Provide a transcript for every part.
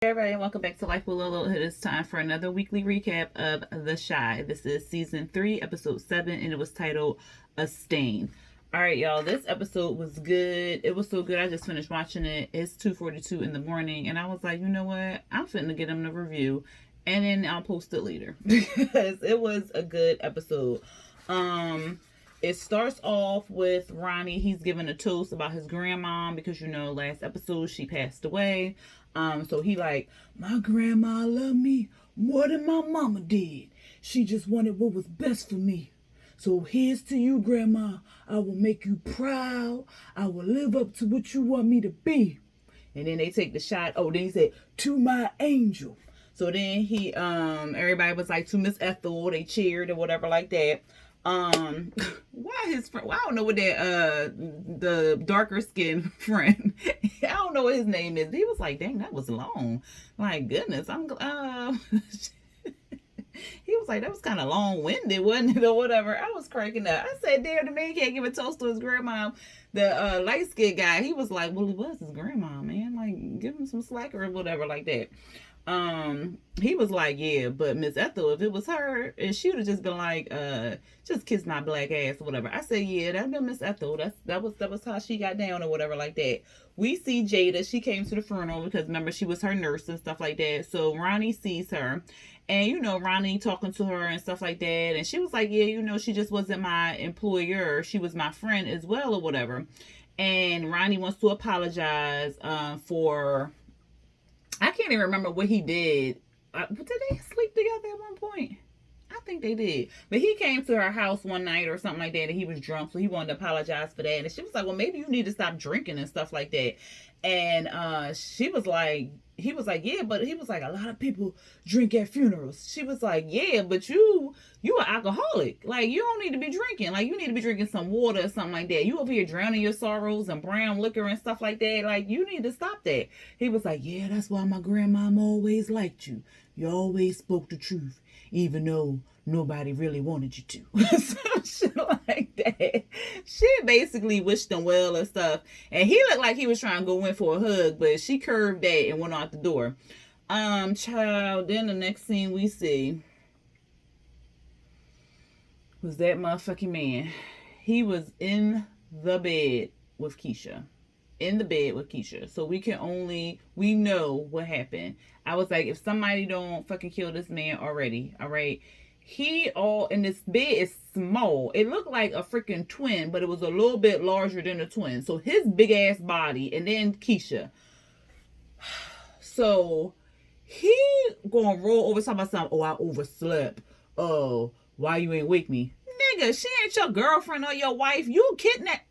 Everybody, welcome back to Life with Lolo. It is time for another weekly recap of The Chi. This is season 3, episode 7, and it was titled A Stain. All right, y'all, this episode was good. It was so good, I just finished watching it. It's 2:42 in the morning, and I was like, you know what? I'm finna get them the review, and then I'll post it later because it was a good episode. It starts off with Ronnie. He's giving a toast about his grandma because, you know, last episode she passed away. So he like, my grandma loved me more than my mama did. She just wanted what was best for me. So here's to you, grandma. I will make you proud. I will live up to what you want me to be. And then they take the shot. Oh, then he said, to my angel. So then he, everybody was like, to Miss Ethel. They cheered or whatever like that. Why his friend? Well, I don't know what that the darker skinned friend. I don't know what his name is. He was like, dang, that was long. My goodness, he was like, that was kind of long winded, wasn't it, or whatever. I was cracking up. I said, damn, the man can't give a toast to his grandma. The light skinned guy, he was like, well, it was his grandma, man. Like, give him some slack or whatever like that. He was like, yeah, but Miss Ethel, if it was her, and she would have just been like, just kiss my black ass or whatever. I said, yeah, that'd been Miss Ethel. That was how she got down or whatever like that. We see Jada. She came to the funeral because remember she was her nurse and stuff like that. So Ronnie sees her, and you know Ronnie talking to her and stuff like that, and she was like, yeah, you know, she just wasn't my employer. She was my friend as well or whatever. And Ronnie wants to apologize for. I can't even remember what he did. Did they sleep together at one point? I think they did. But he came to her house one night or something like that, and he was drunk, so he wanted to apologize for that. And she was like, well, maybe you need to stop drinking and stuff like that. And she was like, he was like, yeah, but he was like, a lot of people drink at funerals. She was like, yeah, but you an alcoholic. Like, you don't need to be drinking. Like, you need to be drinking some water or something like that. You over here drowning your sorrows and brown liquor and stuff like that. Like, you need to stop that. He was like, yeah, that's why my grandmama always liked you. You always spoke the truth, even though nobody really wanted you to. Some shit like that. She basically wished him well and stuff. And he looked like he was trying to go in for a hug, but she curved that and went out the door. Child, then the next scene we see was that motherfucking man. He was in the bed with Keisha. In the bed with Keisha. So we know what happened. I was like, if somebody don't fucking kill this man already, all right? And this bed is small. It looked like a freaking twin, but it was a little bit larger than a twin. So his big ass body and then Keisha. So he gonna roll over talking about something. Oh, I overslept. Oh, why you ain't wake me? Nigga, she ain't your girlfriend or your wife. You kidnapped.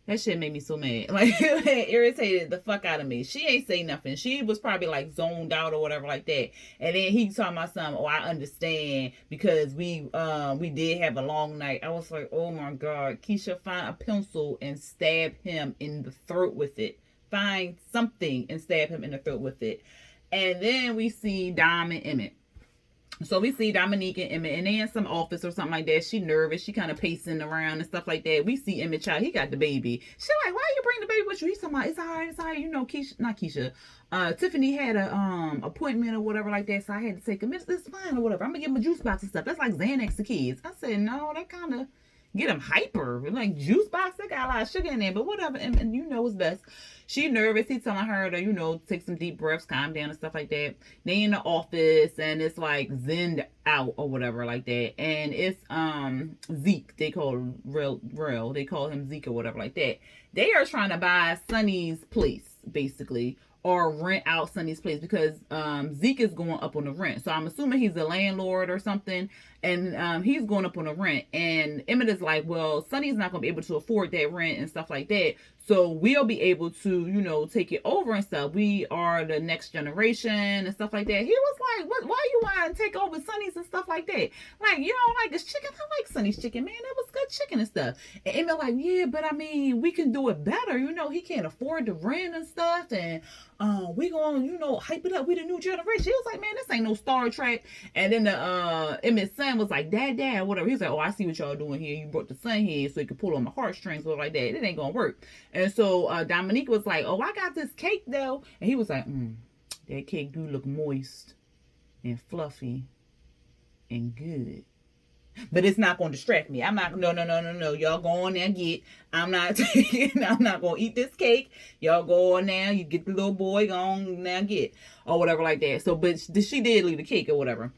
That shit made me so mad. Like, it irritated the fuck out of me. She ain't say nothing. She was probably like zoned out or whatever like that. And then he talking about something, oh, I understand because we did have a long night. I was like, oh my God. Keisha, find a pencil and stab him in the throat with it. Find something and stab him in the throat with it. And then we see Dom and Emmett. So we see Dominique and Emmett, and they in some office or something like that. She nervous. She kind of pacing around and stuff like that. We see Emmett child. He got the baby. She like, why you bring the baby with you? He's talking about, it's all right, it's all right. You know, Keisha, not Keisha. Tiffany had a appointment or whatever like that, so I had to take him. It's fine or whatever. I'm gonna give him a juice box and stuff. That's like Xanax to kids. I said, no, that kind of get him hyper. Like juice box, that got a lot of sugar in there, but whatever. And you know what's best. She nervous. He telling her to, you know, take some deep breaths, calm down and stuff like that. They in the office and it's like zenned out or whatever like that. And it's Zeke. They call him Real. They call him Zeke or whatever like that. They are trying to buy Sonny's place, basically, or rent out Sonny's place because Zeke is going up on the rent. So I'm assuming he's a landlord or something, and he's going up on the rent. And Emmett is like, well, Sonny's not going to be able to afford that rent and stuff like that. So we'll be able to, you know, take it over and stuff. We are the next generation and stuff like that. He was like, what? Why you want to take over Sonny's and stuff like that? Like, you don't like this chicken? I like Sonny's chicken, man. That was good chicken and stuff. And Emmett like, yeah, but I mean, we can do it better. You know, he can't afford the rent and stuff. And we gonna, you know, hype it up. We the new generation. He was like, man, this ain't no Star Trek. And then the Emmett's son was like, dad, whatever. He's like, oh, I see what y'all doing here. You brought the son here so he could pull on my heartstrings or like that. It ain't gonna work. And so Dominique was like, oh, I got this cake though. And he was like, that cake do look moist and fluffy and good. But it's not going to distract me. I'm not, no. Y'all go on there and get. I'm not I'm not going to eat this cake. Y'all go on now. You get the little boy, go on now and get. Or whatever like that. So, but she did leave the cake or whatever.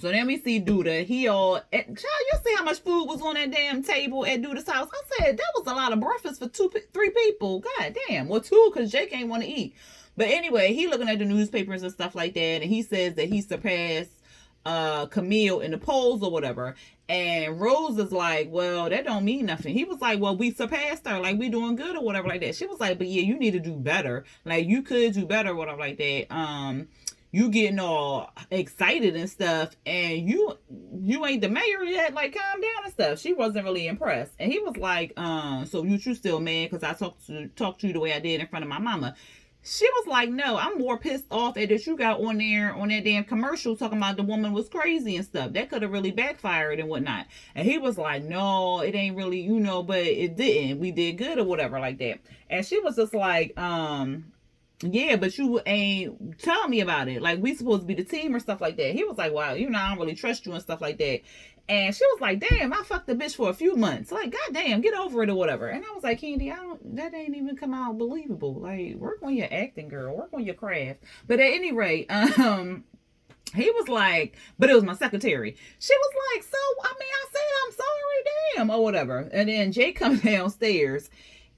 So then we see Duda. Child, you see how much food was on that damn table at Duda's house? I said, that was a lot of breakfast for 3 people. God damn. Well, 2, because Jake ain't want to eat. But anyway, he looking at the newspapers and stuff like that. And he says that he surpassed Camille in the polls or whatever. And Rose is like, well, that don't mean nothing. He was like, well, we surpassed her, like we doing good or whatever like that. She was like, but yeah, you need to do better, like you could do better or whatever like that. You getting all excited and stuff, and you ain't the mayor yet, like calm down and stuff. She wasn't really impressed. And he was like, so you still mad because I talked to you the way I did in front of my mama. She was like, no, I'm more pissed off at that you got on there on that damn commercial talking about the woman was crazy and stuff. That could have really backfired and whatnot. And he was like, no, it ain't really, but it didn't. We did good or whatever like that. And she was just like, yeah, but you ain't tell me about it. Like, we supposed to be the team or stuff like that. He was like, wow, I don't really trust you and stuff like that. And she was like, damn, I fucked the bitch for a few months. Like, goddamn, get over it or whatever. And I was like, Candy, that ain't even come out believable. Like, work on your acting, girl. Work on your craft. But at any rate, he was like, but it was my secretary. She was like, so, I said, I'm sorry, damn, or whatever. And then Jay comes downstairs.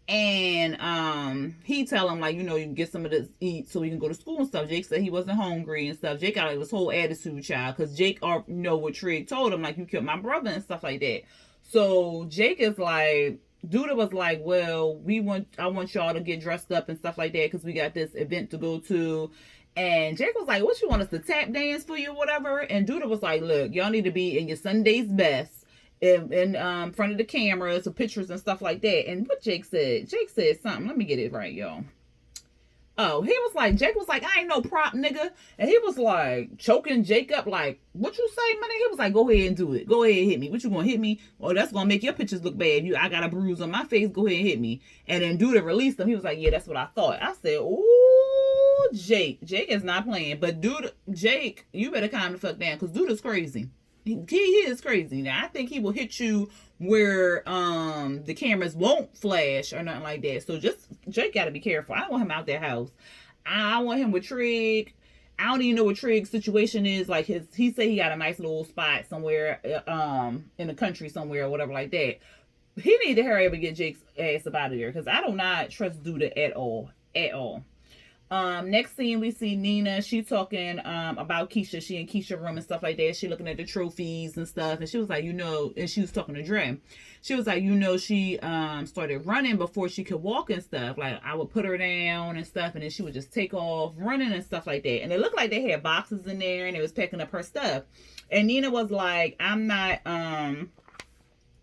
And he tell him like, you can get some of this eat so we can go to school and stuff. Jake said he wasn't hungry and stuff. Jake got like this whole attitude, child, because Jake what Trig told him, like, you killed my brother and stuff like that. So Jake is like, Duda was like, well, I want y'all to get dressed up and stuff like that because we got this event to go to. And Jake was like, what, you want us to tap dance for you or whatever? And Duda was like, look, y'all need to be in your Sunday's best in front of the cameras, or pictures and stuff like that. And what Jake said something. Let me get it right, y'all. Oh, Jake was like, I ain't no prop nigga. And he was like choking Jake up like, what you say, man? He was like, go ahead and do it. Go ahead and hit me. What you gonna hit me? Oh, that's gonna make your pictures look bad. I got a bruise on my face. Go ahead and hit me. And then Duda released him. He was like, yeah, that's what I thought. I said, ooh, Jake is not playing. But Jake, you better calm the fuck down, because Duda's crazy. He is crazy. Now, I think he will hit you where the cameras won't flash or nothing like that. So Jake got to be careful. I don't want him out that house. I want him with Trig. I don't even know what Trig's situation is. Like, he said he got a nice little spot somewhere in the country somewhere or whatever like that. He need to hurry up and get Jake's ass up out of there, because I do not trust Duda at all. At all. Next scene, we see Nina. She talking about Keisha. She in Keisha's room and stuff like that. She looking at the trophies and stuff. And she was like, and she was talking to Dre. She was like, she started running before she could walk and stuff. Like, I would put her down and stuff, and then she would just take off running and stuff like that. And it looked like they had boxes in there, and it was packing up her stuff. And Nina was like, I'm not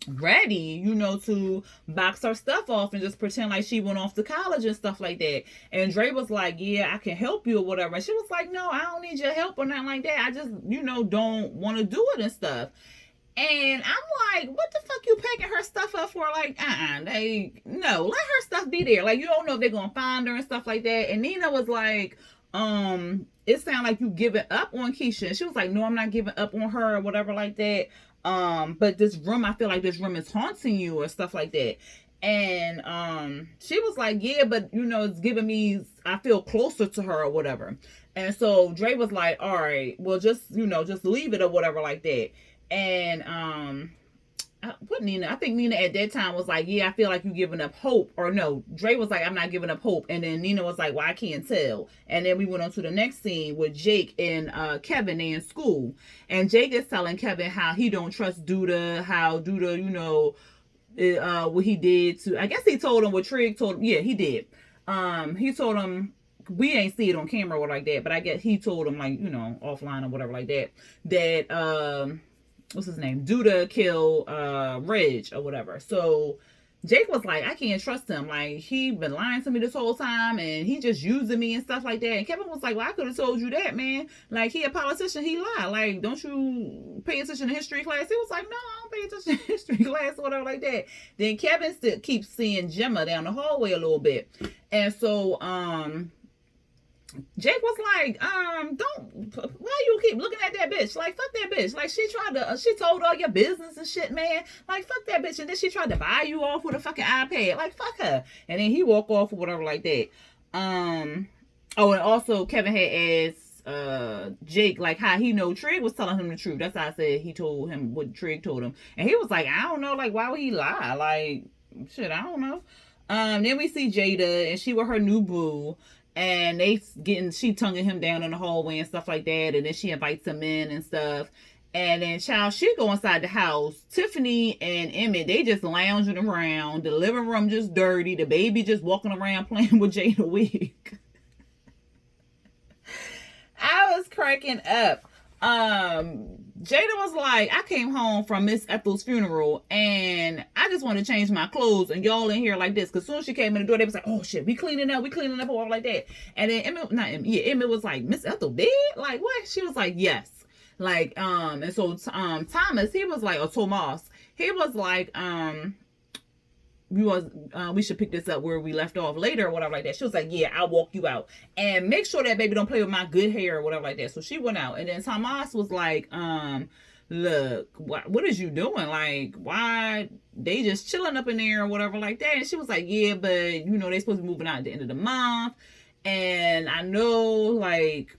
ready, to box her stuff off and just pretend like she went off to college and stuff like that. And Dre was like, yeah, I can help you or whatever. And she was like, no, I don't need your help or nothing like that. I just, don't want to do it and stuff. And I'm like, what the fuck you packing her stuff up for? Like, let her stuff be there. Like, you don't know if they're gonna find her and stuff like that. And Nina was like, it sounded like you giving up on Keisha. And she was like, no, I'm not giving up on her or whatever like that. But this room, I feel like this room is haunting you or stuff like that. And she was like, yeah, but it's giving me, I feel closer to her or whatever. And so Dre was like, all right, well, just leave it or whatever like that. And Nina? I think Nina at that time was like, yeah, I feel like you giving up hope. Or no, Dre was like, I'm not giving up hope. And then Nina was like, well, I can't tell. And then we went on to the next scene with Jake and Kevin. They in school. And Jake is telling Kevin how he don't trust Duda, how Duda, what he did to, I guess he told him what Trig told him. Yeah, he did. He told him, we ain't see it on camera or like that, but I guess he told him, like, offline or whatever like that, what's his name? Duda killed Reg or whatever. So Jake was like, I can't trust him. Like, he been lying to me this whole time, and he just using me and stuff like that. And Kevin was like, well, I could have told you that, man. Like, he a politician, he lied. Like, don't you pay attention to history class? He was like, no, I don't pay attention to history class or whatever like that. Then Kevin still keeps seeing Gemma down the hallway a little bit. And so, Jake was like, why you keep looking at that bitch? Like, fuck that bitch. Like, she told all your business and shit, man. Like, fuck that bitch. And then she tried to buy you off with a fucking iPad. Like, fuck her. And then he walked off or whatever like that. Oh, and also Kevin had asked Jake, like, how he know Trig was telling him the truth. That's how I said he told him what Trig told him. And he was like, I don't know, like, why would he lie? Like, shit, I don't know. Then we see Jada, and she with her new boo. And she tonguing him down in the hallway and stuff like that. And then she invites him in and stuff. And then, child, she go inside the house. Tiffany and Emmett, they just lounging around. The living room just dirty. The baby just walking around playing with Jada wig. I was cracking up. Jada was like, I came home from Miss Ethel's funeral and I just want to change my clothes and y'all in here like this. Cause soon as she came in the door, they was like, oh shit, we cleaning up or all like that. And then Emmett was like, Miss Ethel dead? Like what? She was like, yes. Like, and so Thomas, he was like, or Tomas, he was like, we should pick this up where we left off later or whatever like that. She was like, yeah, I'll walk you out and make sure that baby don't play with my good hair or whatever like that. So she went out, and then Tomas was like, look, what is you doing? Like, why they just chilling up in there or whatever like that? And she was like, yeah, but they supposed to be moving out at the end of the month, and I know, like,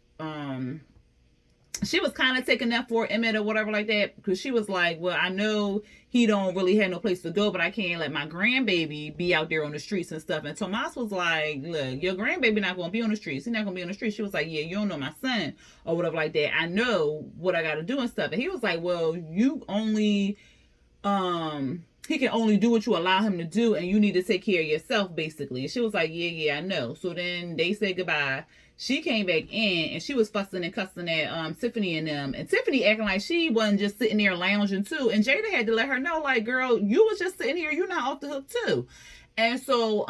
she was kind of taking that for Emmett or whatever like that, because she was like, well, I know he don't really have no place to go, but I can't let my grandbaby be out there on the streets and stuff. And Tomas was like, look, your grandbaby not going to be on the streets. He's not going to be on the streets. She was like, yeah, you don't know my son or whatever like that. I know what I got to do and stuff. And he was like, well, you only, he can only do what you allow him to do, and you need to take care of yourself, basically. And she was like, yeah, I know. So then they said goodbye. She came back in and she was fussing and cussing at Tiffany and them. And Tiffany acting like she wasn't just sitting there lounging too. And Jada had to let her know, like, girl, you was just sitting here. You're not off the hook too. And so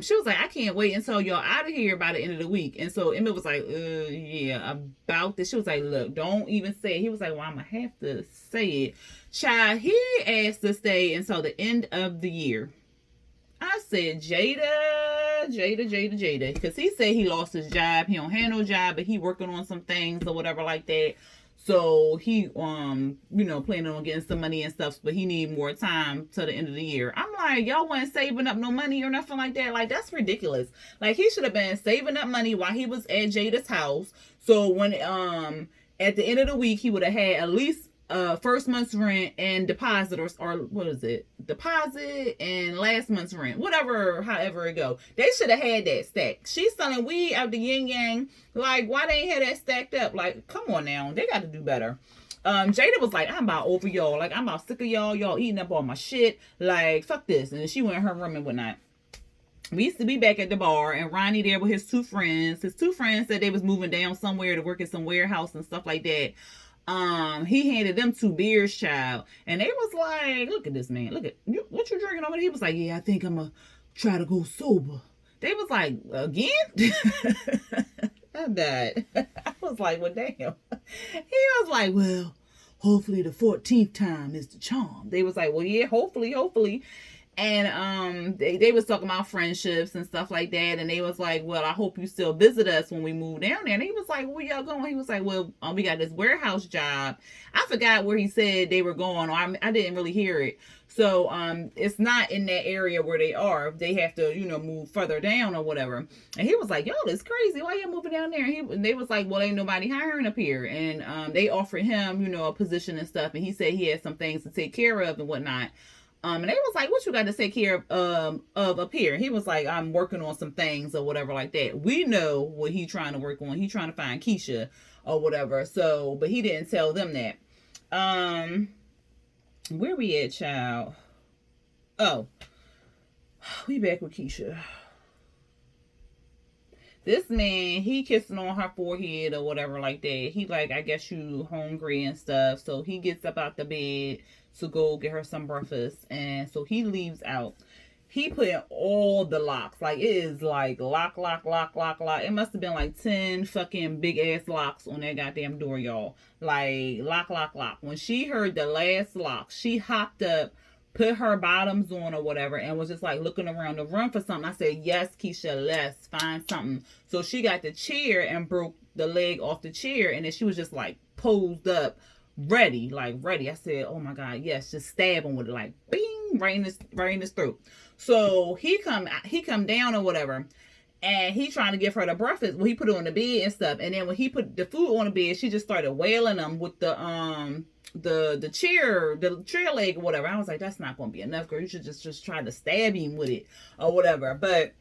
she was like, I can't wait until y'all out of here by the end of the week. And so Emmett was like, yeah, about this. She was like, look, don't even say it. He was like, well, I'm going to have to say it. Child, he asked to stay until the end of the year. I said, Jada. Because he said he lost his job. He don't have no job, but he working on some things or whatever like that. So he, planning on getting some money and stuff, but he need more time till the end of the year. I'm like, y'all wasn't saving up no money or nothing like that. Like, that's ridiculous. Like, he should have been saving up money while he was at Jada's house. So when, at the end of the week, he would have had at least first month's rent and deposit, or what is it, deposit and last month's rent, however it go. They should have had that stacked. She's selling weed out the yin yang. Like, why they ain't had that stacked up? Like, come on now, they got to do better. Jada was like, I'm about over y'all. Like, I'm about sick of y'all eating up all my shit. Like, fuck this. And then she went in her room and whatnot. We used to be back at the bar, and Ronnie there with his two friends. His two friends said they was moving down somewhere to work at some warehouse and stuff like that. He handed them 2 beers, child, and they was like, look at this man, look at you, what you drinking over there? He was like, yeah, I think I'm gonna try to go sober. They was like, again? I died. I was like, well, damn. He was like, well, hopefully the 14th time is the charm. They was like, well, yeah, hopefully. And they was talking about friendships and stuff like that, and they was like, well, I hope you still visit us when we move down there. And he was like, where y'all going? He was like, well, we got this warehouse job. I forgot where he said they were going, or I didn't really hear it. So it's not in that area where they are. They have to, move further down or whatever. And he was like, yo, that's crazy. Why you moving down there? And they was like, well, ain't nobody hiring up here. And they offered him, a position and stuff. And he said he had some things to take care of and whatnot. And they was like, what you got to take care of up here? He was like, I'm working on some things or whatever like that. We know what he trying to work on. He trying to find Keisha or whatever. So, but he didn't tell them that. Where we at, child? Oh, we back with Keisha. This man, he kissing on her forehead or whatever like that. He like, I guess you hungry and stuff. So he gets up out the bed to go get her some breakfast. And so he leaves out. he put in all the locks. Like, it is like lock, lock, lock, lock, lock. It must have been like 10 fucking big ass locks on that goddamn door, y'all. Like, lock, lock, lock. When she heard the last lock, she hopped up, put her bottoms on or whatever, and was just like looking around the room for something. I said, yes, Keisha, let's find something. So she got the chair and broke the leg off the chair, and then she was just like posed up, ready, like ready. I said, oh my God, yes, just stab him with it, like bing, right in his throat. So he come down or whatever, and he trying to give her the breakfast. Well, he put it on the bed and stuff, and then when he put the food on the bed, she just started wailing him with the chair leg or whatever. I was like, that's not gonna be enough, girl. You should just try to stab him with it or whatever. But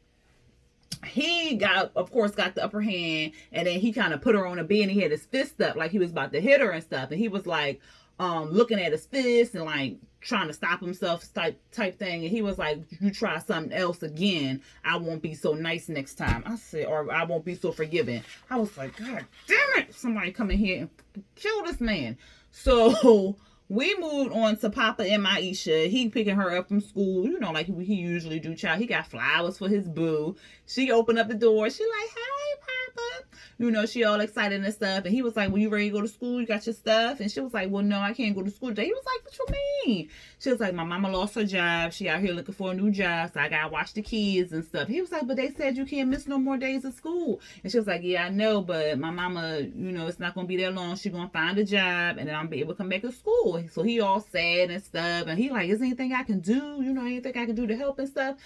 he of course got the upper hand, and then he kind of put her on the bed and he had his fist up like he was about to hit her and stuff, and he was like looking at his fist and like trying to stop himself type thing, and he was like, you try something else again, I won't be so nice next time. I said, or I won't be so forgiving. I was like, God damn it, somebody come in here and kill this man. So we moved on to Papa and Maisha. He picking her up from school, you know, like he usually do, child. He got flowers for his boo. She opened up the door. She like, hi, Papa. You know, she all excited and stuff. And he was like, well, you ready to go to school? You got your stuff? And she was like, well, no, I can't go to school today. He was like, what you mean? She was like, my mama lost her job. She out here looking for a new job, so I gotta watch the kids and stuff. He was like, but they said you can't miss no more days of school. And she was like, yeah, I know, but my mama, you know, it's not gonna be that long. She gonna find a job, and then I'm be able to come back to school. So he all sad and stuff, and he like, is there anything I can do? You know, anything I can do to help and stuff?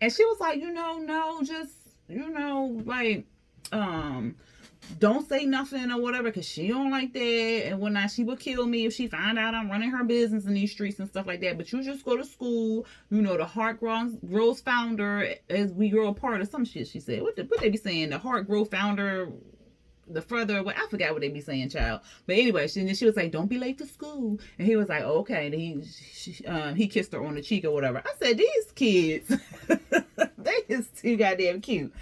And she was like, you know, no, just, you know, like, don't say nothing or whatever, because she don't like that and whatnot. She would kill me if she find out I'm running her business in these streets and stuff like that. But you just go to school, you know, the Heart Grows founder as we grow apart or some shit she said. What they be saying? The Heart Grow founder, the further away, I forgot what they be saying, child. But anyway, she was like, don't be late to school. And he was like, okay. And he kissed her on the cheek or whatever. I said, these kids, they is too goddamn cute.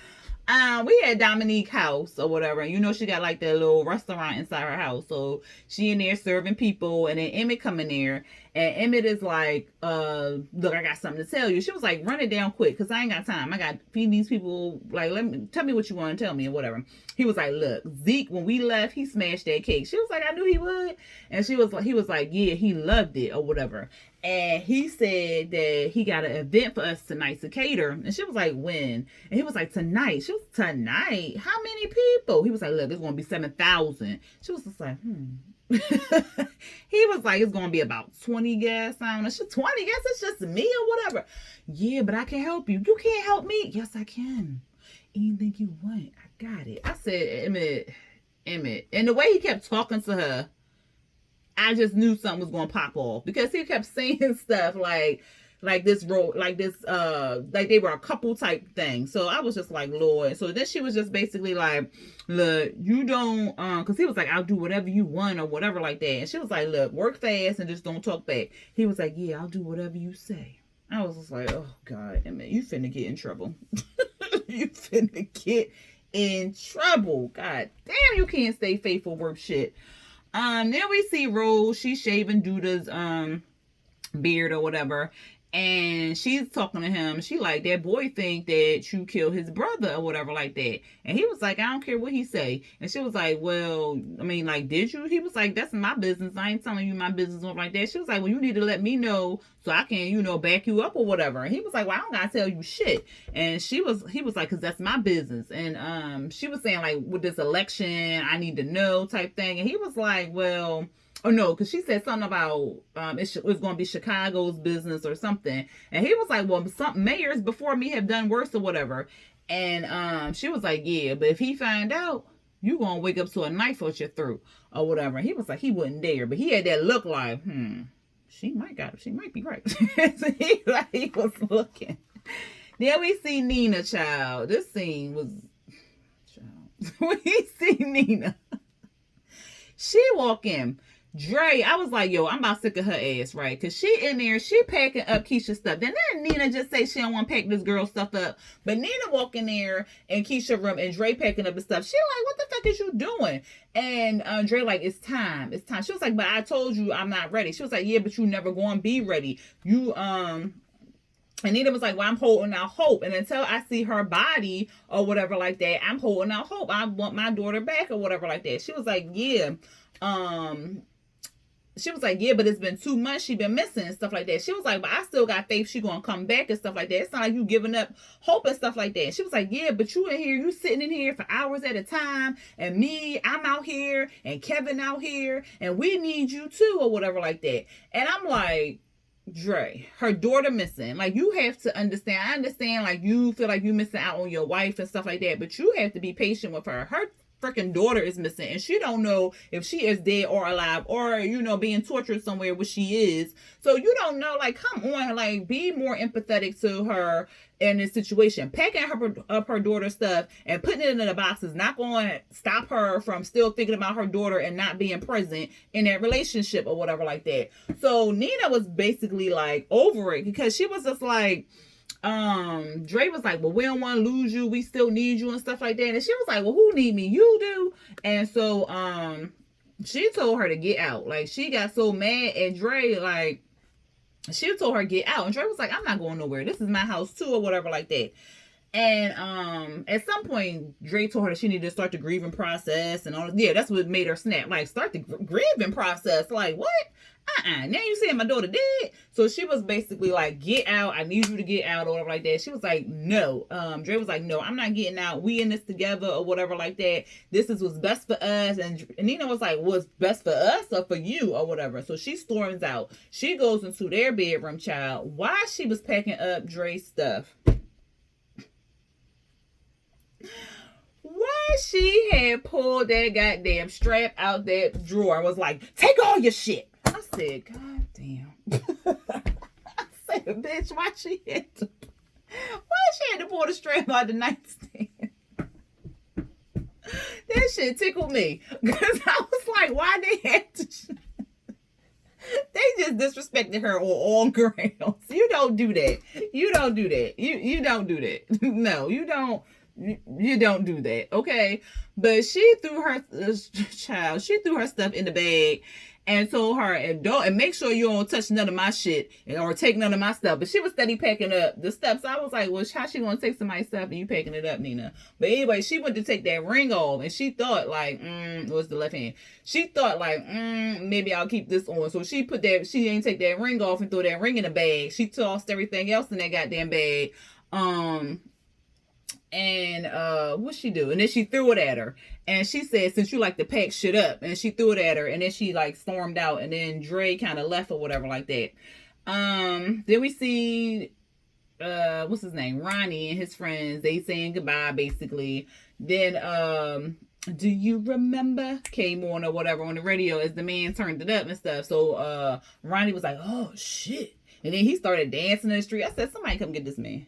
We had Dominique house or whatever, and you know she got like that little restaurant inside her house, so she in there serving people, and then Emmett come in there, and Emmett is like, look, I got something to tell you. She was like, run it down quick, because I ain't got time. I got to feed these people, like, tell me what you want to tell me or whatever. He was like, look, Zeke, when we left, he smashed that cake. She was like, I knew he would. And he was like, yeah, he loved it or whatever. And he said that he got an event for us tonight to cater. And she was like, when? And he was like, tonight. She was, tonight? How many people? He was like, look, it's going to be 7,000. She was just like, He was like, it's going to be about 20 guests. I don't know. 20 guests? It's just me or whatever. Yeah, but I can help you. You can't help me? Yes, I can. Anything you want. I got it. I said, Emmett. And the way he kept talking to her, I just knew something was gonna pop off, because he kept saying stuff like this road, like this, like they were a couple type thing. So I was just like, Lord. So then she was just basically like, look, you don't, because he was like, I'll do whatever you want or whatever like that. And she was like, look, work fast and just don't talk back. He was like, yeah, I'll do whatever you say. I was just like, oh God, Emmett, you finna get in trouble. You finna get in trouble. God damn, you can't stay faithful worth shit. Then we see Rose. She's shaving Duda's beard or whatever, and she's talking to him. She like, that boy think that you killed his brother or whatever like that. And he was like, I don't care what he say. And she was like, well, I mean, like, did you? He was like, that's my business. I ain't telling you my business or like that. She was like, well, you need to let me know so I can, you know, back you up or whatever. And he was like, well, I don't gotta tell you shit. And he was like, because that's my business. And she was saying, like, with this election, I need to know type thing. And he was like, well, oh no, because she said something about it was going to be Chicago's business or something. And he was like, well, some mayors before me have done worse or whatever. And she was like, yeah, but if he find out, you going to wake up to a knife at your throat or whatever. And he was like, he wouldn't dare. But he had that look like, she might be right. So he was looking. Then we see Nina, child. This scene was, child. We see Nina. She walk in. Dre, I was like, yo, I'm about sick of her ass, right? Because she in there, she packing up Keisha's stuff. Then Nina just say she don't want to pack this girl's stuff up. But Nina walk in there in Keisha's room and Dre packing up his stuff. She like, what the fuck is you doing? And Dre like, it's time. She was like, but I told you I'm not ready. She was like, yeah, but you never going to be ready. You And Nina was like, well, I'm holding out hope. And until I see her body or whatever like that, I'm holding out hope. I want my daughter back or whatever like that. She was like, yeah. She was like, yeah, but it's been 2 months she been missing and stuff like that. She was like, but I still got faith she gonna come back and stuff like that. It's not like you giving up hope and stuff like that. She was like, yeah, but you in here, you sitting in here for hours at a time, and me, I'm out here, and Kevin out here, and we need you too, or whatever like that. And I'm like, Dre, her daughter missing. Like, you have to understand. I understand, like, you feel like you missing out on your wife and stuff like that, but you have to be patient with her. Her freaking daughter is missing, and she don't know if she is dead or alive, or, you know, being tortured somewhere where she is. So you don't know. Like, come on, like, be more empathetic to her in this situation. Packing up her daughter's stuff and putting it in the box is not going to stop her from still thinking about her daughter and not being present in that relationship or whatever like that. So Nina was basically like over it, because she was just like, Dre was like, well, we don't want to lose you, we still need you and stuff like that. And she was like, well, who need me? You do. And so she told her to get out. Like, she got so mad at Dre, like, she told her get out, and Dre was like, I'm not going nowhere, this is my house too, or whatever like that. And at some point Dre told her that she needed to start the grieving process and all. Yeah, that's what made her snap. Like, start the grieving process? Like, what? Now you saying my daughter dead? So she was basically like, get out, I need you to get out, or whatever like that. She was like, no. Dre was like, no, I'm not getting out, we in this together, or whatever like that. This is what's best for us. And Nina was like, what's best for us or for you, or whatever. So she storms out. She goes into their bedroom, child, while she was packing up Dre's stuff. Why she had pulled that goddamn strap out that drawer, was like, take all your shit. I said, God damn. I said, bitch, why she had to pull the strap out the nightstand? That shit tickled me, because I was like, why they had to they just disrespected her on all grounds. You don't do that. You don't do that. You don't do that. No, you don't. You don't do that, okay? But she threw her stuff in the bag and told her, and make sure you don't touch none of my shit or take none of my stuff. But she was steady packing up the stuff. So I was like, well, how she gonna take somebody's stuff and you packing it up, Nina? But anyway, she went to take that ring off, and she thought like, it was the left hand. She thought like, maybe I'll keep this on. So she didn't take that ring off and throw that ring in the bag. She tossed everything else in that goddamn bag. And what'd she do? And then she threw it at her. And she said, since you like to pack shit up. And she threw it at her. And then she like stormed out. And then Dre kind of left or whatever like that. Then we see, what's his name? Ronnie and his friends. They saying goodbye, basically. Then, do you remember? Came on or whatever on the radio as the man turned it up and stuff. So, Ronnie was like, oh, shit. And then he started dancing in the street. I said, somebody come get this man.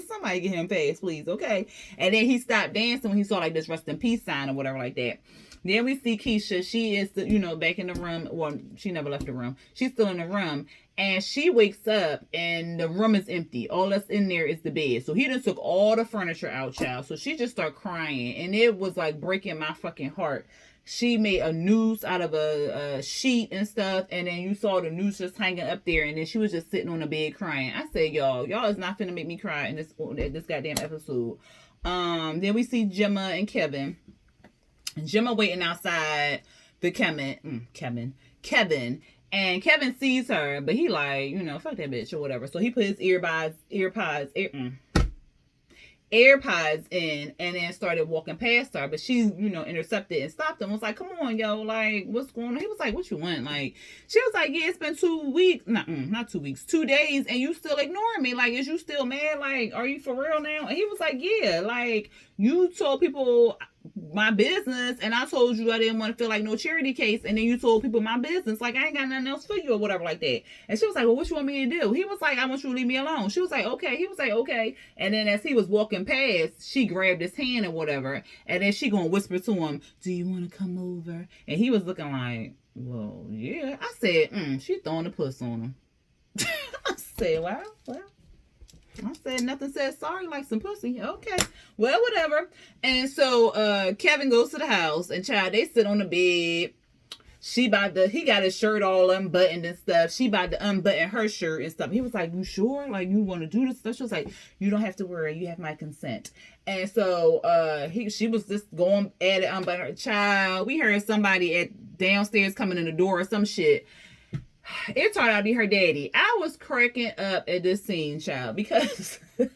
Somebody get him fast, please, okay? And then he stopped dancing when he saw like this rest in peace sign or whatever like that. Then we see Keisha. She is, back in the room. Well, she never left the room. She's still in the room. And she wakes up and the room is empty. All that's in there is the bed. So he done took all the furniture out, child. So she just started crying. And it was like breaking my fucking heart. She made a noose out of a sheet and stuff, and then you saw the noose just hanging up there, and then she was just sitting on the bed crying. I said, y'all is not finna make me cry in this goddamn episode. Then we see Gemma and Kevin. Gemma waiting outside the Kevin, and Kevin sees her, but he like, fuck that bitch or whatever. So he put his AirPods in and then started walking past her, but she intercepted and stopped him. Was like, come on, yo, like, what's going on? He was like, what you want? Like, she was like, yeah, it's been 2 weeks, not 2 weeks, 2 days, and you still ignoring me. Like, is you still mad? Like, are you for real now? And he was like, yeah, like, you told people my business, and I told you I didn't want to feel like no charity case, and then you told people my business, like, I ain't got nothing else for you or whatever like that. And she was like, well, what you want me to do? He was like, I want you to leave me alone. She was like, okay. He was like, okay. And then as he was walking past, she grabbed his hand or whatever, and then she gonna whisper to him, do you want to come over? And he was looking like, well, yeah. I said, she throwing the puss on him. I said, well, I said, nothing says sorry like some pussy. Okay. Well, whatever. And so Kevin goes to the house, and child, they sit on the bed. he got his shirt all unbuttoned and stuff. She about to unbutton her shirt and stuff. He was like, you sure? Like, you want to do this stuff? She was like, you don't have to worry. You have my consent. And so she was just going at it, unbutton her child. We heard somebody at downstairs coming in the door or some shit. It turned out to be her daddy. I was cracking up at this scene, child, because her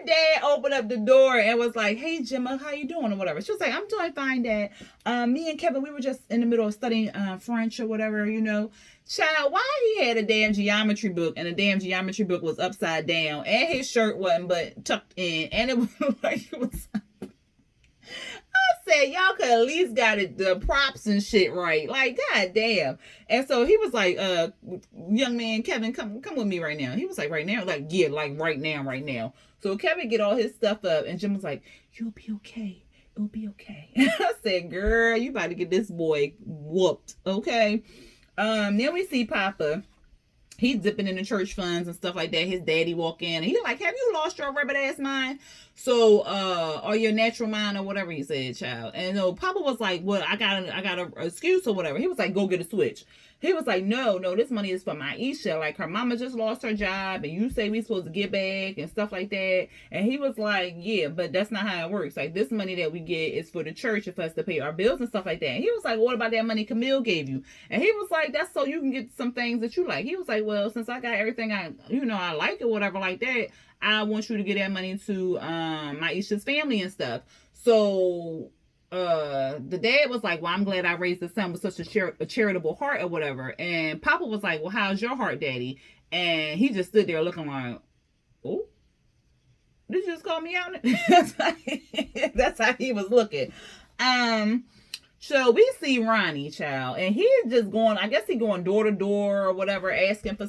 dad opened up the door and was like, hey, Gemma, how you doing or whatever. She was like, I'm doing fine, Dad. Me and Kevin, we were just in the middle of studying French or whatever, you know. Child, why he had a damn geometry book and the damn geometry book was upside down and his shirt wasn't but tucked in and it was like it was... I said, y'all could at least got it, the props and shit right. Like, god damn. And so he was like, young man, Kevin, come with me right now. He was like, right now? Like, yeah, like right now. So Kevin get all his stuff up and Jim was like, you'll be okay. It'll be okay. I said, girl, you about to get this boy whooped. Okay. Then we see Papa. He's dipping in the church funds and stuff like that. His daddy walk in and he's like, have you lost your rabbit ass mind? So, or your natural mind or whatever he said, child. And Papa was like, well, I got a excuse or whatever. He was like, go get a switch. He was like, no, this money is for Maisha. Like, her mama just lost her job and you say we supposed to get back and stuff like that. And he was like, yeah, but that's not how it works. Like, this money that we get is for the church and for us to pay our bills and stuff like that. And he was like, what about that money Camille gave you? And he was like, that's so you can get some things that you like. He was like, well, since I got everything I like or whatever like that, I want you to get that money to Maisha's family and stuff. So the dad was like, well, I'm glad I raised the son with such a charitable heart or whatever. And Papa was like, well, how's your heart, Daddy? And he just stood there looking like, oh, did you just call me out? That's how he was looking. So we see Ronnie, child, and he's just going, I guess he going door to door or whatever, asking for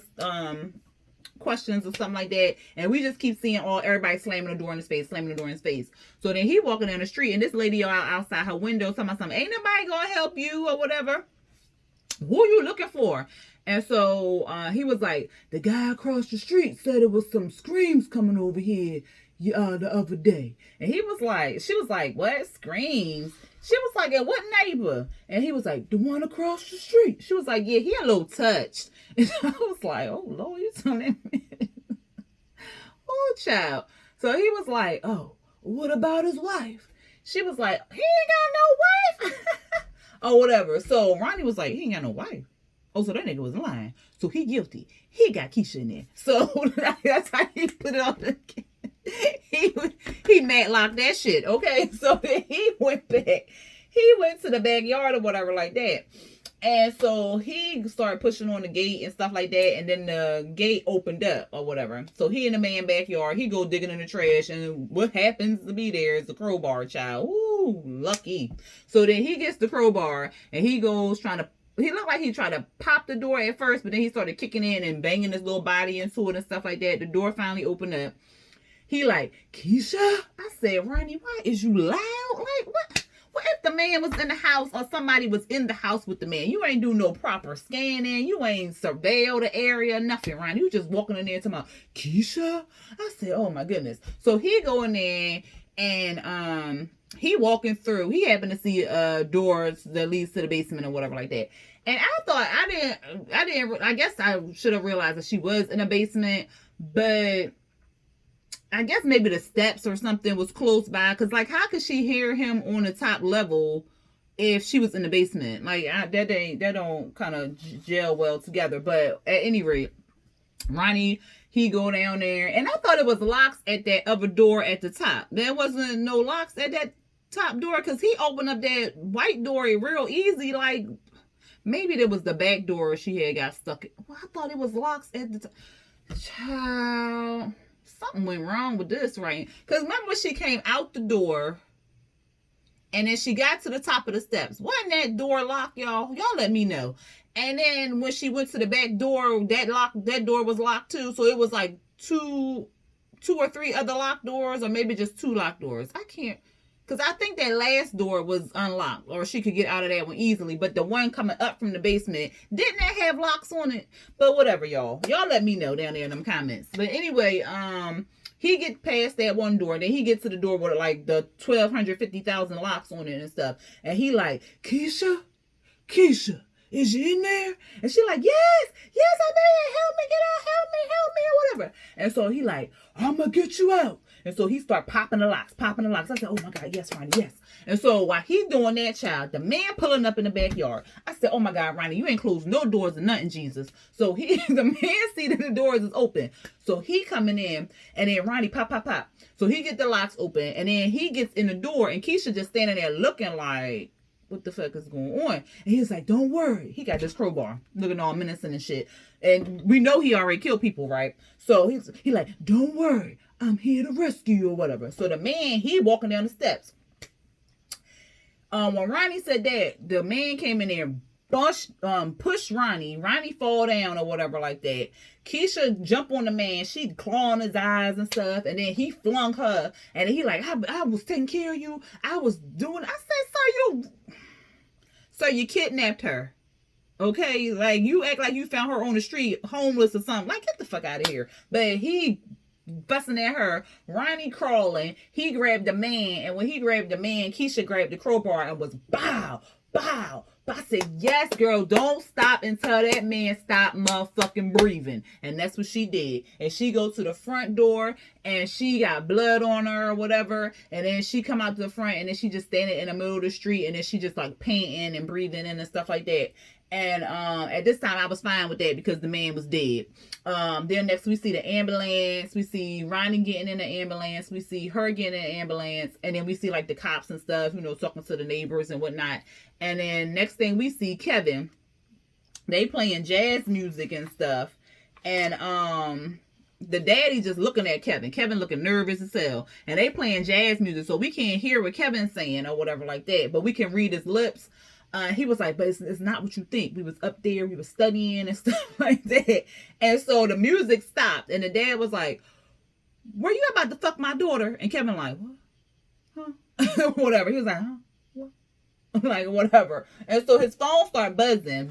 questions or something like that, and we just keep seeing everybody slamming the door in his face. So then he walking down the street and this lady outside her window talking about something, ain't nobody gonna help you or whatever, who you looking for? And so he was like, the guy across the street said it was some screams coming over here the other day. And she was like, what screams? She was like, at what neighbor? And he was like, the one across the street. She was like, yeah, he a little touched. And I was like, oh, Lord, you telling me? Oh, child. So he was like, oh, what about his wife? She was like, he ain't got no wife. Or whatever. So Ronnie was like, he ain't got no wife. Oh, so that nigga was lying. So he guilty. He got Keisha in there. So that's how he put it on the he matlocked that shit, okay? So then he went back. He went to the backyard or whatever like that. And so he started pushing on the gate and stuff like that. And then the gate opened up or whatever. So he in the man backyard. He go digging in the trash. And what happens to be there is the crowbar, child. Ooh, lucky. So then he gets the crowbar. And he goes he looked like he tried to pop the door at first. But then he started kicking in and banging his little body into it and stuff like that. The door finally opened up. He like, Keisha? I said, Ronnie, why is you loud? Like, what? What if the man was in the house or somebody was in the house with the man? You ain't do no proper scanning. You ain't surveil the area, nothing, Ronnie. You just walking in there talking about, Keisha? I said, oh my goodness. So he go in there and he walking through. He happened to see doors that leads to the basement or whatever like that. And I thought, I guess I should have realized that she was in a basement, but I guess maybe the steps or something was close by. Because, like, how could she hear him on the top level if she was in the basement? Like, that don't kind of gel well together. But at any rate, Ronnie, he go down there. And I thought it was locks at that other door at the top. There wasn't no locks at that top door. Because he opened up that white door real easy. Like, maybe there was the back door she had got stuck in. Well, I thought it was locks at the top. Child, something went wrong with this, right? Because remember when she came out the door and then she got to the top of the steps. Wasn't that door locked, y'all? Y'all let me know. And then when she went to the back door, that door was locked too. So it was like two or three other locked doors, or maybe just two locked doors. I can't, because I think that last door was unlocked, or she could get out of that one easily. But the one coming up from the basement, didn't that have locks on it? But whatever, y'all. Y'all let me know down there in them comments. But anyway, He get past that one door, then he gets to the door with like the 1,250,000 locks on it and stuff. And he like, Keisha, is you in there? And she like, yes, I'm in. Help me get out, help me, or whatever. And so he like, I'm gonna get you out. And so he start popping the locks. I said, oh my God, yes, Ronnie, yes. And so while he doing that, child, the man pulling up in the backyard. I said, oh my God, Ronnie, you ain't closed no doors or nothing, Jesus. So the man see that the doors is open. So he coming in, and then Ronnie pop. So he get the locks open, and then he gets in the door, and Keisha just standing there looking like, what the fuck is going on? And he's like, don't worry. He got this crowbar looking all menacing and shit. And we know he already killed people, right? So he like, don't worry. I'm here to rescue you or whatever. So the man, he walking down the steps. When Ronnie said that, the man came in there, pushed Ronnie. Ronnie fall down or whatever like that. Keisha jump on the man. She clawing his eyes and stuff. And then he flung her. And he like, I was taking care of you. I was doing. I said, sir, you kidnapped her. Okay? Like, you act like you found her on the street, homeless or something. Like, get the fuck out of here. But he busting at her. Ronnie crawling. He grabbed the man. And when he grabbed the man, Keisha grabbed the crowbar and was bow. But I said, yes, girl, don't stop until that man stop motherfucking breathing. And that's what she did. And she go to the front door, and she got blood on her or whatever. And then she come out to the front, and then she just standing in the middle of the street, and then she just like panting and breathing in and stuff like that. And at this time, I was fine with that because the man was dead. Then next, we see the ambulance. We see Ronnie getting in the ambulance. We see her getting in the ambulance. And then we see like the cops and stuff, talking to the neighbors and whatnot. And then next thing we see Kevin. They playing jazz music and stuff. And the daddy just looking at Kevin. Kevin looking nervous as hell. And they playing jazz music. So we can't hear what Kevin's saying or whatever like that. But we can read his lips. He was like, but it's not what you think. We was up there, we was studying and stuff like that. And so the music stopped, and the dad was like, were you about to fuck my daughter? And Kevin like, what? Huh? Whatever. He was like, huh? What? Like, whatever. And so his phone started buzzing.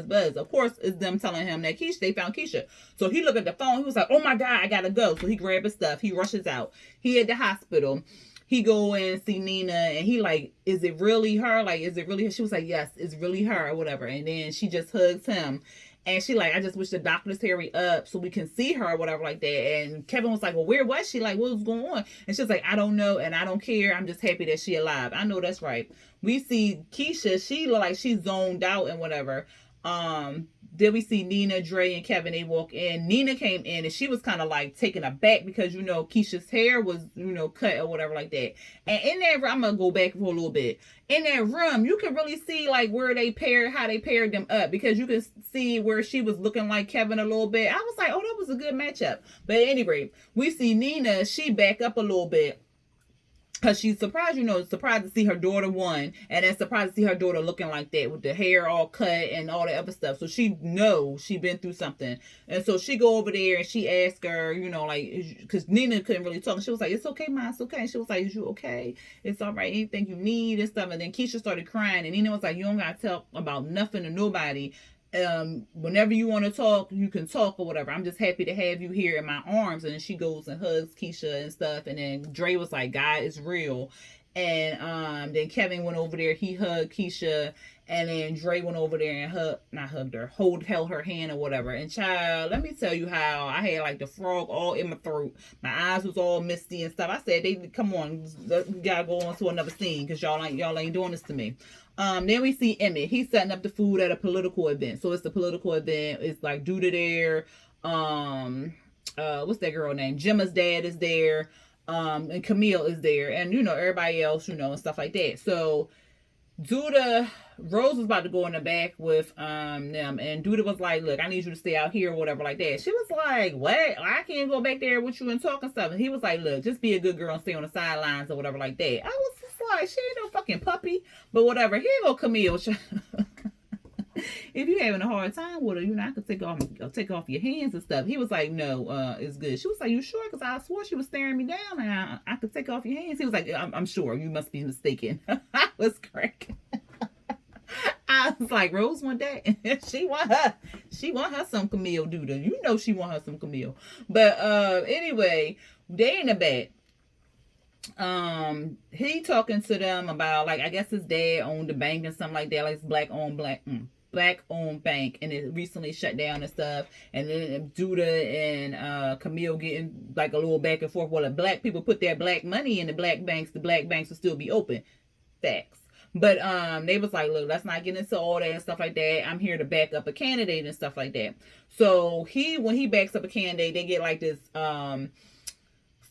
Buzz. Of course, it's them telling him that they found Keisha. So he looked at the phone. He was like, oh my God, I gotta go. So he grabbed his stuff. He rushes out. He at the hospital. He go and see Nina, and he like, is it really her? Like, is it really her? She was like, yes, it's really her or whatever. And then she just hugs him. And she like, I just wish the doctors hurry up so we can see her or whatever like that. And Kevin was like, well, where was she? Like, what was going on? And she was like, I don't know, and I don't care. I'm just happy that she alive. I know that's right. We see Keisha. She look like she's zoned out and whatever. Then we see Nina, Dre, and Kevin. They walk in. Nina came in, and she was kind of like taken aback because, Keisha's hair was, cut or whatever like that. And in that room, I'm going to go back for a little bit. In that room, you can really see like where how they paired them up, because you can see where she was looking like Kevin a little bit. I was like, oh, that was a good matchup. But at any rate, we see Nina, she back up a little bit. Because she's surprised, surprised to see her daughter won. And then surprised to see her daughter looking like that with the hair all cut and all that other stuff. So she knows she been through something. And so she go over there and she asked her, because Nina couldn't really talk. And she was like, it's okay, Ma, it's okay. And she was like, is you okay? It's all right. Anything you need and stuff. And then Keisha started crying. And Nina was like, you don't got to talk about nothing to nobody. Whenever you want to talk, you can talk or whatever. I'm just happy to have you here in my arms. And then she goes and hugs Keisha and stuff. And then Dre was like, God is real. And then Kevin went over there. He hugged Keisha. And then Dre went over there and held her hand or whatever. And child, let me tell you how I had like the frog all in my throat. My eyes was all misty and stuff. I said, come on, we gotta go on to another scene because y'all ain't doing this to me. Then we see Emmett. He's setting up the food at a political event. So it's a political event. It's like Duda there. What's that girl name? Gemma's dad is there. And Camille is there. And, everybody else, and stuff like that. So Rose was about to go in the back with them. And Duda was like, look, I need you to stay out here or whatever like that. She was like, what? I can't go back there with you and talk and stuff. And he was like, look, just be a good girl and stay on the sidelines or whatever like that. I was just like, she ain't no fucking puppy. But whatever. Here you go, Camille. If you're having a hard time with her, I could take off your hands and stuff. He was like, no, it's good. She was like, you sure? Because I swore she was staring me down and I could take off your hands. He was like, I'm sure. You must be mistaken. I was cracking. I was like, Rose want that. She want her some Camille Duda. She want her some Camille. But anyway, They in the bed. He talking to them about, like, I guess his dad owned the bank and something like that, like it's black owned bank, and it recently shut down and stuff. And then Judah and Camille getting like a little back and forth. Well, if black people put their black money in the black banks will still be open. Facts. But they was like, look, let's not get into all that and stuff like that. I'm here to back up a candidate and stuff like that. So when he backs up a candidate, they get like this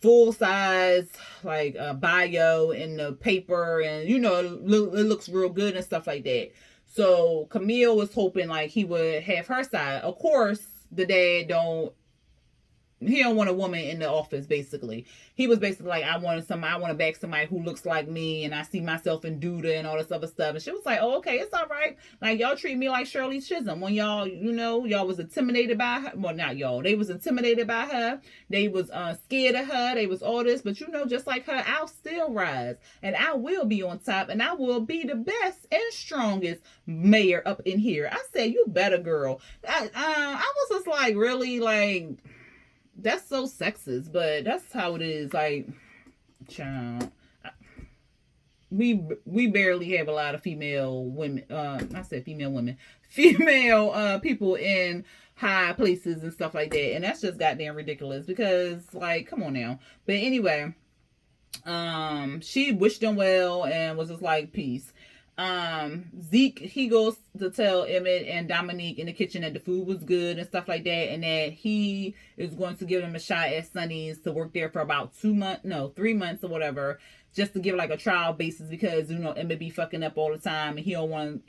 full size like bio in the paper, and you know, it looks real good and stuff like that. So Camille was hoping like he would have her side. Of course, the dad don't want a woman in the office. Basically, he was basically like, I want to back somebody who looks like me, and I see myself in Duda and all this other stuff. And she was like, oh, okay, it's all right. Like, y'all treat me like Shirley Chisholm when y'all, you know, y'all was intimidated by her. Well, not y'all, they was intimidated by her. They was scared of her. They was all this, but you know, just like her, I'll still rise, and I will be on top, and I will be the best and strongest mayor up in here. I said, you better, girl. I was just like, really, like, that's so sexist, but that's how it is. Like, child, we barely have a lot of female women. I said female women, female people in high places and stuff like that, and that's just goddamn ridiculous. Because, like, come on now. But anyway, she wished them well and was just like, peace. Zeke, he goes to tell Emmett and Dominique in the kitchen that the food was good and stuff like that, and that he is going to give them a shot at Sonny's to work there for about 3 months or whatever, just to give like a trial basis, because you know Emmett be fucking up all the time, and he don't want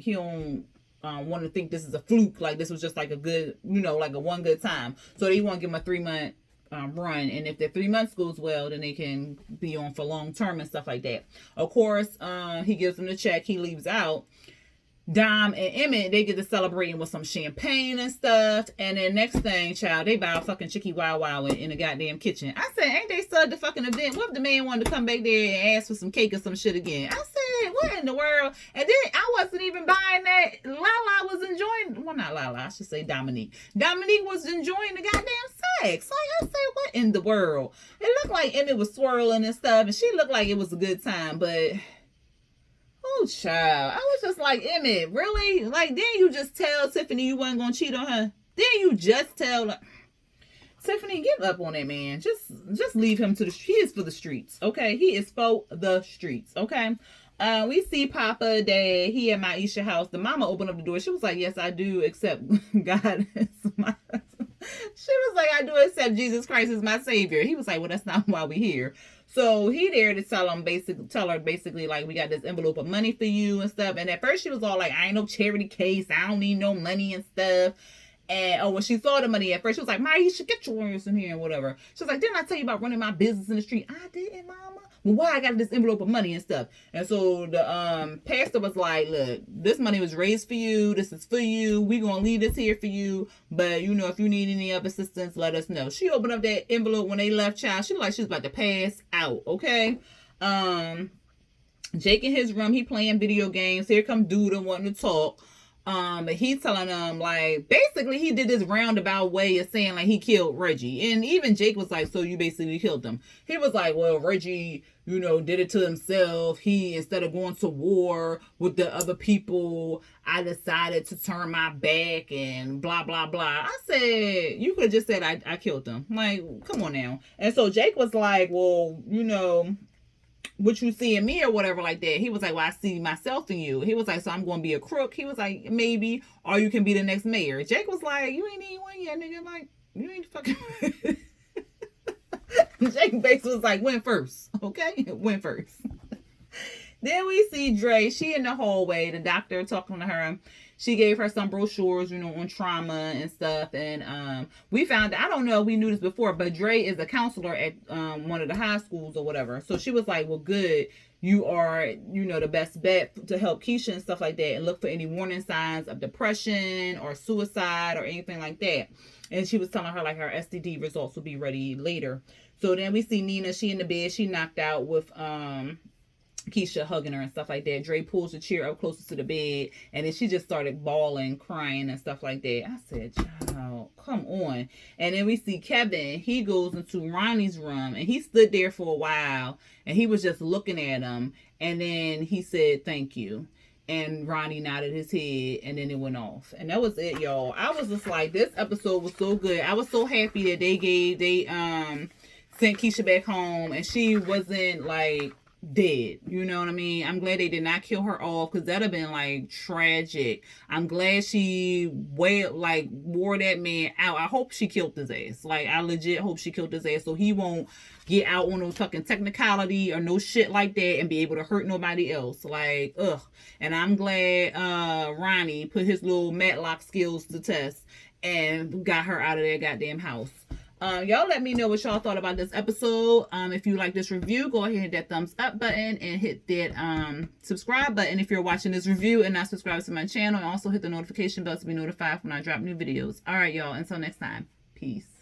to think this is a fluke, like this was just like a good, you know, like a one good time. So they want to give him a 3-month run, and if the 3 months goes well, then they can be on for long term and stuff like that. Of course, he gives them the check, he leaves out. Dom and Emmett, they get to celebrating with some champagne and stuff, and then next thing, child, they buy a fucking Chicky Wow Wow in the goddamn kitchen. I said, ain't they started the fucking event? What if the man wanted to come back there and ask for some cake or some shit again? I said, what in the world? And then I wasn't even buying that. Lala was enjoying, well, not Lala, I should say Dominique. Dominique was enjoying the goddamn sex. Like, I said, what in the world? It looked like Emmett was swirling and stuff, and she looked like it was a good time, but oh, child, I was just like, Emmett, really? Like, didn't you just tell Tiffany you wasn't gonna cheat on her? Didn't you just tell her? Tiffany, give up on that man. Just leave him to the streets. He is for the streets, okay? He is for the streets, okay? We see Papa, Dad, he at Maisha's house. The mama opened up the door. She was like, yes, I do accept God as my... She was like, I do accept Jesus Christ as my savior. He was like, well, that's not why we're here. So he there to tell her basically like, we got this envelope of money for you and stuff. And at first she was all like, I ain't no charity case, I don't need no money and stuff. And when she saw the money at first, she was like, Ma, you should get your ass in here and whatever. She was like, didn't I tell you about running my business in the street? I didn't, Mama. Well, why I got this envelope of money and stuff? And so the pastor was like, look, this money was raised for you. This is for you. We gonna leave this here for you. But you know, if you need any other assistance, let us know. She opened up that envelope when they left, child. She looked like she was about to pass out. Okay. Jake in his room, he playing video games. Here come Duda wanting to talk. But he's telling them, like, basically he did this roundabout way of saying like he killed Reggie. And even Jake was like, so you basically killed him. He was like, well, Reggie, you know, did it to himself. He, instead of going to war with the other people, I decided to turn my back and blah, blah, blah. I said, you could have just said I killed them. Like, come on now. And so Jake was like, well, you know, what you see in me or whatever like that. He was like, well, I see myself in you. He was like, so I'm going to be a crook. He was like, maybe, or you can be the next mayor. Jake was like, you ain't even win yet, nigga. Like, you ain't fucking... Jake basically was like, win first, okay? Win first. Then we see Dre. She in the hallway. The doctor talking to her. She gave her some brochures, you know, on trauma and stuff. And we found, I don't know if we knew this before, but Dre is a counselor at one of the high schools or whatever. So she was like, well, good. You are, you know, the best bet to help Keisha and stuff like that. And look for any warning signs of depression or suicide or anything like that. And she was telling her like her STD results will be ready later. So then we see Nina. She in the bed. She knocked out with Keisha hugging her and stuff like that. Dre pulls the chair up closer to the bed, and then she just started bawling, crying, and stuff like that. I said, child, come on. And then we see Kevin. He goes into Ronnie's room, and he stood there for a while, and he was just looking at him, and then he said, thank you. And Ronnie nodded his head, and then it went off. And that was it, y'all. I was just like, this episode was so good. I was so happy that they sent Keisha back home, and she wasn't like dead. You know what I mean? I'm glad they did not kill her off, because that'd have been like tragic. I'm glad she wore that man out. I hope she killed his ass. Like, I legit hope she killed his ass, so he won't get out on no fucking technicality or no shit like that and be able to hurt nobody else. Like, ugh. And I'm glad Ronnie put his little Matlock skills to test and got her out of that goddamn house. Y'all let me know what y'all thought about this episode. If you like this review, go ahead and hit that thumbs up button and hit that subscribe button if you're watching this review and not subscribed to my channel. And also hit the notification bell to be notified when I drop new videos. All right, y'all. Until next time. Peace.